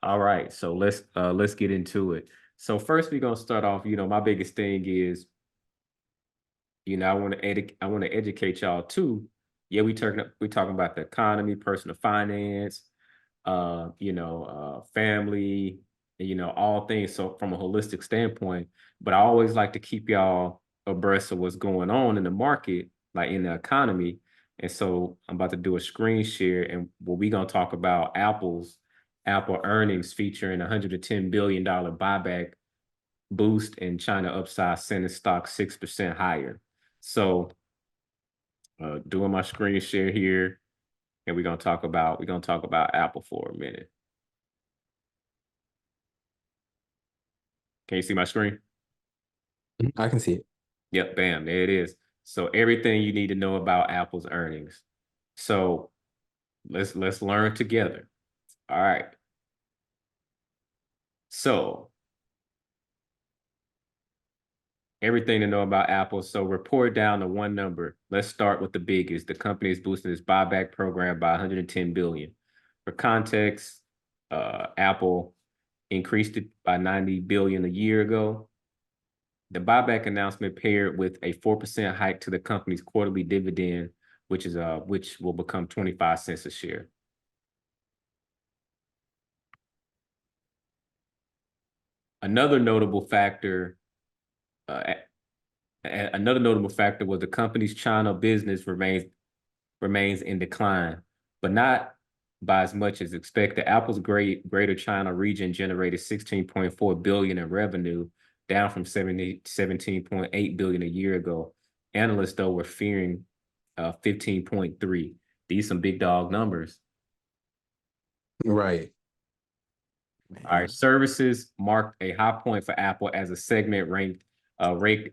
All right, so let's get into it. So first we're gonna start off, my biggest thing is, I want to educate y'all too. Yeah, we talking about the economy, personal finance, family, and, all things. So from a holistic standpoint, but I always like to keep y'all abreast of what's going on in the market, like in the economy. And so I'm about to do a screen share, and what we gonna talk about Apple earnings featuring $110 billion buyback boost and China upside sending stock 6% higher. So doing my screen share here, and we're gonna talk about Apple for a minute. Can you see my screen? Mhm, I can see it. Yep, bam, there it is. So everything you need to know about Apple's earnings. So let's learn together. All right. So everything to know about Apple. So report down to one number. Let's start with the biggest. The company is boosting its buyback program by 110 billion. For context, Apple increased it by 90 billion a year ago. The buyback announcement paired with a 4% hike to the company's quarterly dividend, which will become 25 cents a share. Another notable factor, uh, another notable factor was the company's China business remains in decline, but not by as much as expected. Apple's Greater China region generated 16.4 billion in revenue, down from 17.8 billion a year ago. Analysts, though, were fearing 15.3. These some big dog numbers. Right. All right, Man. services marked a high point for Apple as a segment raked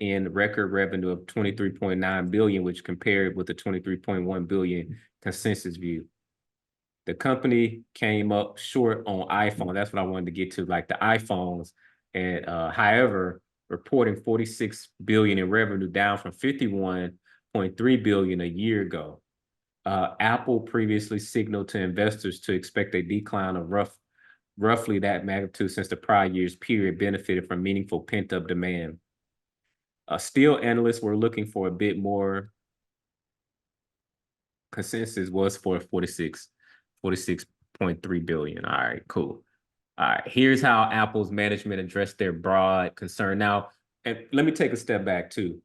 in record revenue of 23.9 billion, which compared with the 23.1 billion consensus view. The company came up short on iPhone. That's what I wanted to get to, like the iPhones. And however, reporting 46 billion in revenue, down from 51.3 billion a year ago. Apple previously signaled to investors to expect a decline of roughly that magnitude since the prior year's period benefited from meaningful pent-up demand. Still, analysts were looking for a bit more. Consensus was for 46.3 billion. All right, cool. All right, here's how Apple's management addressed their broad concern. Now, and let me take a step back too.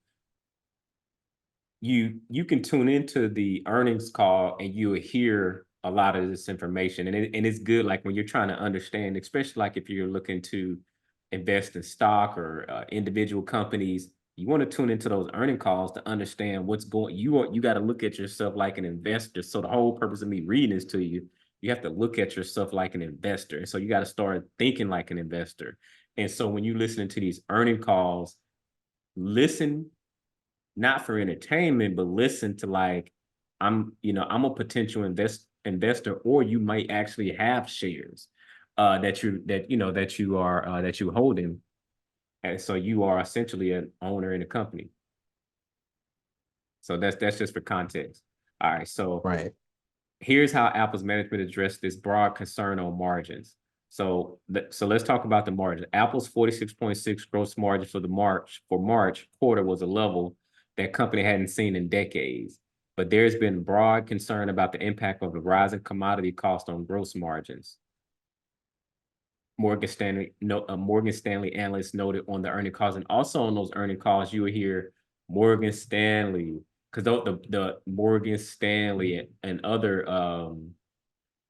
You can tune into the earnings call and you will hear a lot of this information, and it's good. Like when you're trying to understand, especially like if you're looking to invest in stock or individual companies, you want to tune into those earning calls to understand what's going. You got to look at yourself like an investor. So the whole purpose of me reading this to you, you have to look at yourself like an investor, and so you got to start thinking like an investor. And so when you listening to these earning calls, listen not for entertainment, but listen to like, I'm a potential investor, or you might actually have shares that you holding. And so you are essentially an owner in a company. So that's just for context. All right. So Right. here's how Apple's management addressed this broad concern on margins. So let's talk about the margin. Apple's 46.6 gross margin for March quarter was a level that company hadn't seen in decades. But there's been broad concern about the impact of the rising commodity cost on gross margins. Morgan Stanley analyst noted on the earning calls, and also on those earning calls, you will hear Morgan Stanley, because the Morgan Stanley and other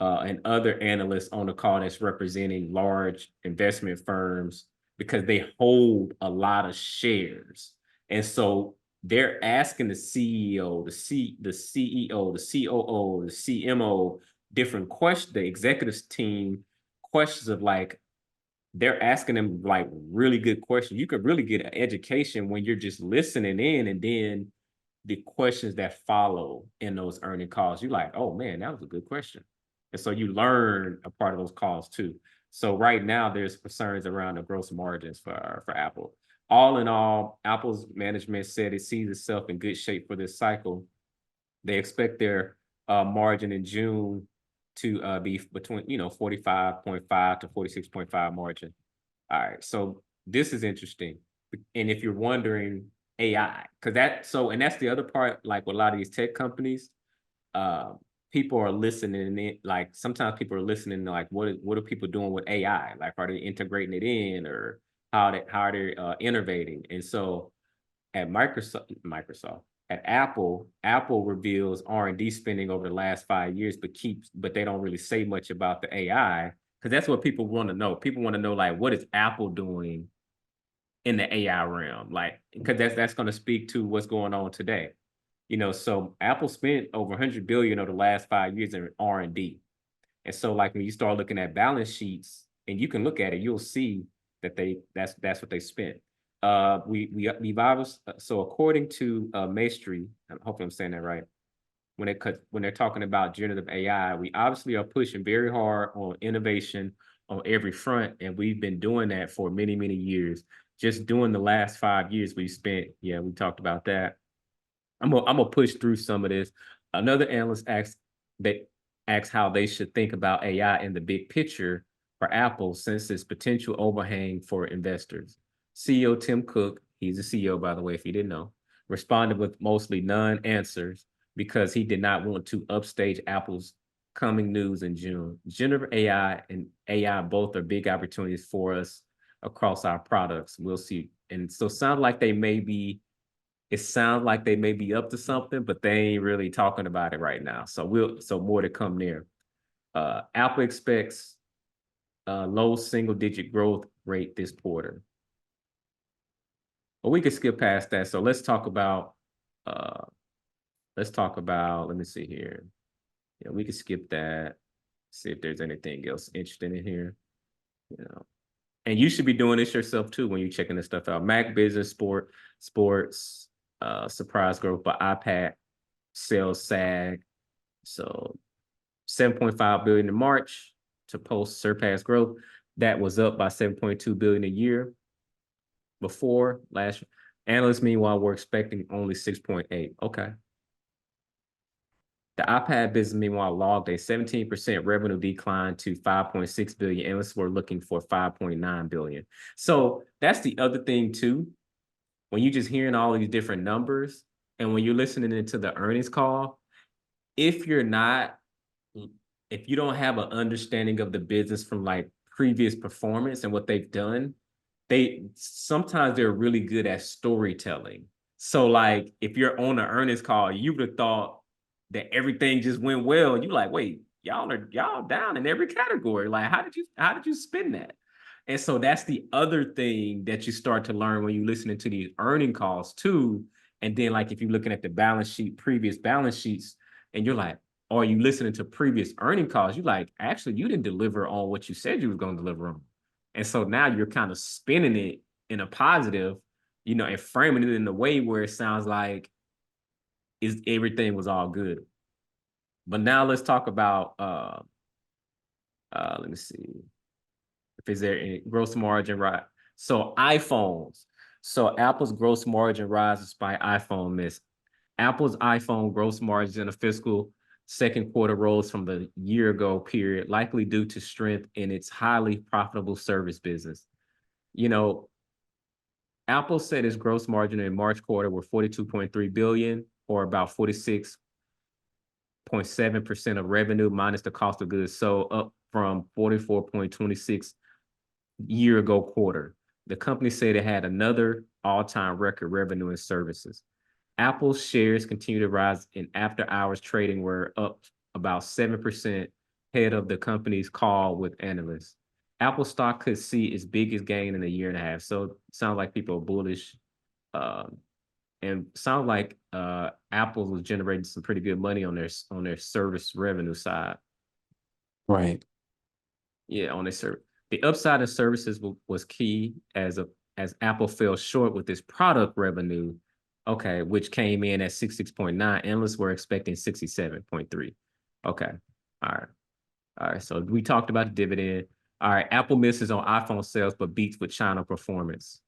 analysts on the call that's representing large investment firms, because they hold a lot of shares. And so they're asking the CEO, the CEO, the COO, the CMO, different questions, the executives team questions of like, they're asking them like really good questions. You could really get an education when you're just listening in, and then the questions that follow in those earning calls, you're like, oh man, that was a good question. And so you learn a part of those calls too. So right now there's concerns around the gross margins for Apple. All in all, Apple's management said it sees itself in good shape for this cycle. They expect their margin in June to be between 45.5 to 46.5 margin. All right, so this is interesting. And if you're wondering AI, because and that's the other part, like with a lot of these tech companies, uh, people are listening in, like sometimes people are listening to like what are people doing with AI? Like are they integrating it in or how are they innovating? And so at Microsoft, at Apple reveals R&D spending over the last 5 years, but they don't really say much about the AI because that's what people want to know. People want to know like what is Apple doing in the AI realm, like because that's going to speak to what's going on today. So Apple spent over 100 billion over the last 5 years in R&D. And so like when you start looking at balance sheets and you can look at it, you'll see that that's what they spent. We've obviously, so according to Maestri, hopefully I'm saying that right, when they're talking about generative AI, we obviously are pushing very hard on innovation on every front, and we've been doing that for many, many years. Just doing the last 5 years, we talked about that. I'm gonna push through some of this. Another analyst asks how they should think about AI in the big picture for Apple since its potential overhang for investors. CEO Tim Cook, he's the CEO, by the way, if you didn't know, responded with mostly non-answers because he did not want to upstage Apple's coming news in June. Generative AI and AI both are big opportunities for us across our products. We'll see. And so it sounds like they may be up to something, but they ain't really talking about it right now. So more to come there. Apple expects low single-digit growth rate this quarter. But we could skip past that. So let's talk about, let me see here. Yeah, we could skip that. See if there's anything else interesting in here. And you should be doing this yourself too when you're checking this stuff out. Mac Business Sports, surprise growth, but iPad sales sag. So 7.5 billion in March to post surpass growth. That was up by 7.2 billion a year before last year. Analysts, meanwhile, were expecting only 6.8. Okay. The iPad business, meanwhile, logged a 17% revenue decline to 5.6 billion. Analysts were looking for 5.9 billion. So that's the other thing too. When you're just hearing all these different numbers and when you're listening into the earnings call, if you don't have an understanding of the business from like previous performance and what they've done, sometimes they're really good at storytelling. So like if you're on an earnings call, you would have thought that everything just went well, and you're like, wait, y'all down in every category. Like, how did you spin that? And so that's the other thing that you start to learn when you're listening to these earning calls too. And then like if you're looking at previous balance sheets, and you're like, or you listening to previous earning calls, you're like, actually, you didn't deliver on what you said you was going to deliver on. And so now you're kind of spinning it in a positive, and framing it in a way where it sounds like everything was all good. But now let's talk about, let me see. Is there any gross margin right? So iPhones. So Apple's gross margin rises by iPhone miss. Apple's iPhone gross margin in the fiscal second quarter rose from the year ago period, likely due to strength in its highly profitable service business. Apple said its gross margin in March quarter were 42.3 billion, or about 46.7% of revenue minus the cost of goods sold, up from 44.26 year ago quarter. The company said it had another all-time record revenue in services. Apple's shares continue to rise in after-hours trading, were up about 7% ahead of the company's call with analysts. Apple stock could see its biggest gain in a year and a half. So it sounds like people are bullish. And sounds like Apple was generating some pretty good money on their service revenue side. Right. Yeah, on their service. The upside of services was key as Apple fell short with its product revenue, which came in at 66.9. Analysts were expecting 67.3. Okay. All right. So we talked about the dividend. All right. Apple misses on iPhone sales, but beats with China performance.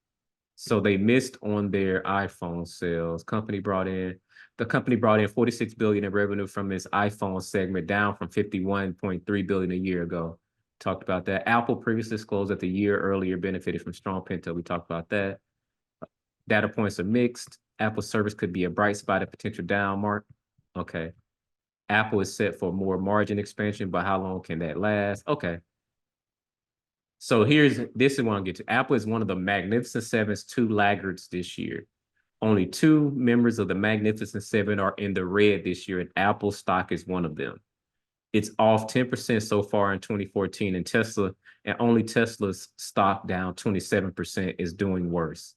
So they missed on their iPhone sales. Company brought in The company brought in 46 billion in revenue from its iPhone segment, down from 51.3 billion a year ago. Talked about that. Apple previously disclosed that the year earlier benefited from strong pent-up. We talked about that. Data points are mixed. Apple service could be a bright spot, a potential down mark. Okay. Apple is set for more margin expansion, but how long can that last? Okay. So this is what I'll get to. Apple is one of the Magnificent Seven's two laggards this year. Only two members of the Magnificent Seven are in the red this year, and Apple stock is one of them. It's off 10% so far in 2014, and only Tesla's stock down 27% is doing worse.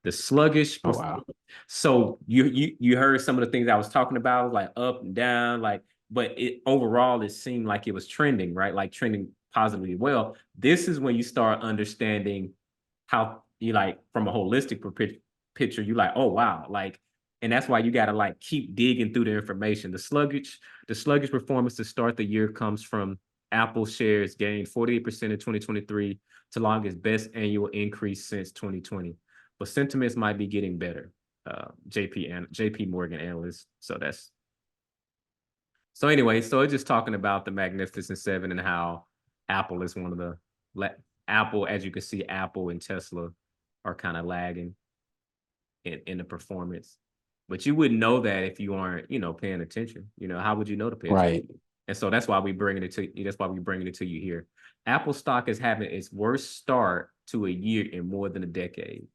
The sluggish. Oh, wow. So you heard some of the things I was talking about, like up and down, but overall it seemed like it was trending, right? Like trending positively. Well, this is when you start understanding how you from a holistic picture, you oh wow, and that's why you got to keep digging through the information. The sluggish performance to start the year comes from Apple shares gained 48% in 2023 to log its best annual increase since 2020. But sentiments might be getting better. JP Morgan analyst. So anyway, it's just talking about the Magnificent Seven and how Apple is one of the Apple, as you can see, Apple and Tesla are kind of lagging in the performance. But you wouldn't know that if you aren't, paying attention. How would you know to pay attention? Right. And so that's why we bringing it to you. That's why we bringing it to you here. Apple stock is having its worst start to a year in more than a decade.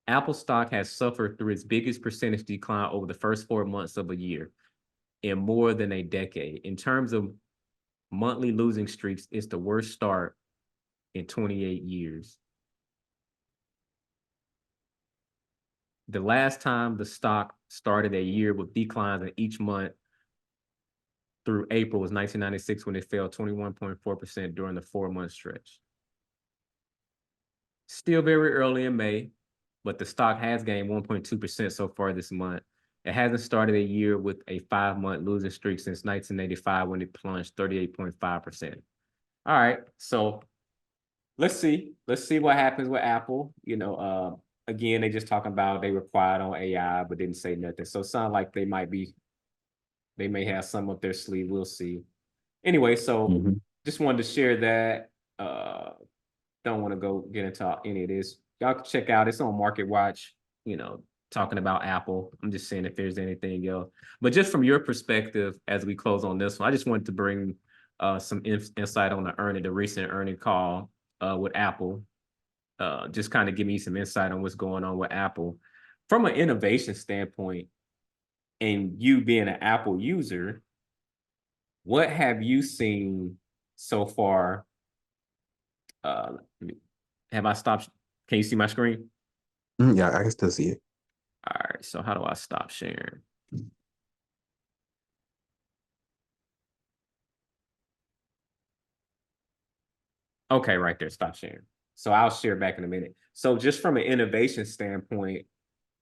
Apple stock has suffered through its biggest percentage decline over the first 4 months of a year in more than a decade. In terms of monthly losing streaks, it's the worst start in 28 years. The last time the stock started a year with declines in each month through April was 1996, when it fell 21.4% during the 4-month stretch. Still very early in May, but the stock has gained 1.2% so far this month. It hasn't started a year with a 5-month losing streak since 1985, when it plunged 38.5%. All right, so let's see what happens with Apple. Again, they just talking about they were quiet on AI, but didn't say nothing. So it sounds like they may have some up their sleeve. We'll see. Anyway, so just wanted to share that. Don't want to go get into any of this. Y'all can check out, it's on Market Watch, talking about Apple. I'm just saying if there's anything else. But just from your perspective, as we close on this one, I just wanted to bring some insight on the recent earning call with Apple. Just kind of give me some insight on what's going on with Apple. From an innovation standpoint, and you being an Apple user, what have you seen so far? Have I stopped? Can you see my screen? Yeah, I can still see it. All right, so how do I stop sharing? Okay, right there, stop sharing. So I'll share back in a minute. So just from an innovation standpoint,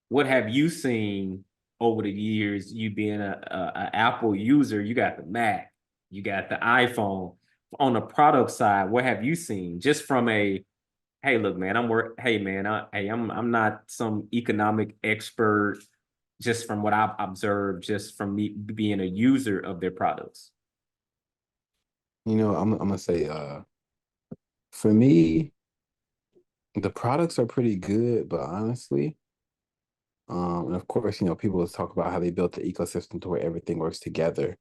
what have you seen over the years, you being a Apple user? You got the Mac, you got the iPhone. On the product side, what have you seen? Just from a, hey, look, man, I'm not some economic expert, just from what I've observed, just from me being a user of their products. I'm gonna say, for me, the products are pretty good, but honestly, and of course, people talk about how they built the ecosystem to where everything works together.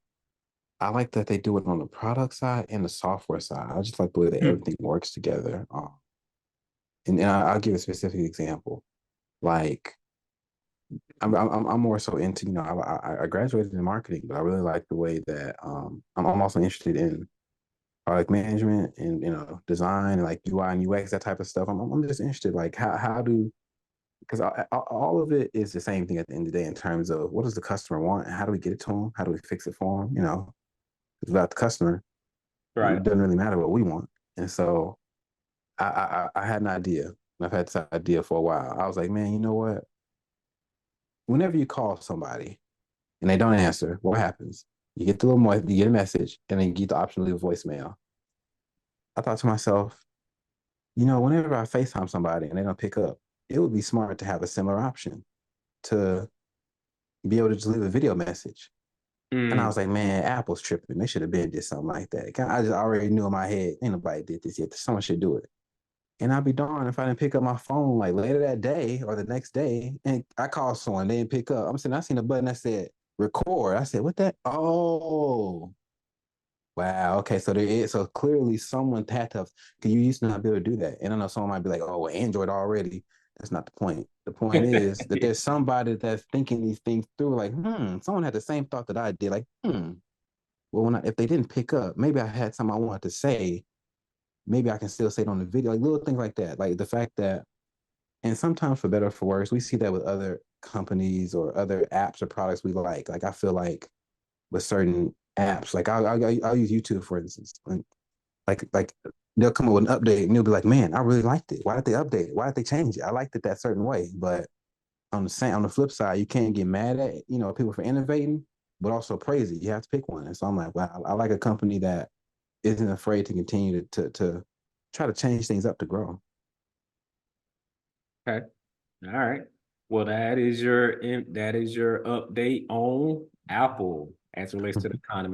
I like that they do it on the product side and the software side. I just like the way that everything works together. And I'll give a specific example. Like, I'm more so into, I graduated in marketing, but I really like the way that I'm also interested in product management and design and like UI and UX, that type of stuff. I'm just interested, like how do, because all of it is the same thing at the end of the day in terms of what does the customer want and how do we get it to them? How do we fix it for them? It's about the customer. Right. It doesn't really matter what we want. And so I had an idea. I've had this idea for a while. I was like, man, you know what? Whenever you call somebody and they don't answer, what happens? You get you get a message, and then you get the option to leave a voicemail. I thought to myself, whenever I FaceTime somebody and they don't pick up, it would be smart to have a similar option to be able to just leave a video message. And I Mm. was like, man, Apple's tripping. They should have been did something like that. I just already knew in my head, ain't nobody did this yet. Someone should do it. And I'd be darned if I didn't pick up my phone like later that day or the next day. And I called someone, they didn't pick up. I'm saying, I seen a button that said record. I said, what that? Oh, wow. Okay. So there is, so clearly someone had to, because you used to not be able to do that. And I know someone might be like, oh, well, Android already. That's not the point. The point is that there's somebody that's thinking these things through, like, someone had the same thought that I did, like, well, if they didn't pick up, maybe I had something I wanted to say. Maybe I can still say it on the video, like little things like that. Like the fact that, and sometimes for better or for worse, we see that with other companies or other apps or products we like. Like I feel like with certain apps, like I'll use YouTube for instance. Like they'll come up with an update and you'll be like, man, I really liked it. Why did they update it? Why did they change it? I liked it that certain way. But on the flip side, you can't get mad at people for innovating, but also praise it. You have to pick one. And so I'm like, wow, I like a company that isn't afraid to continue to try to change things up to grow. Okay. All right. Well, that is your update on Apple as it relates to the economy.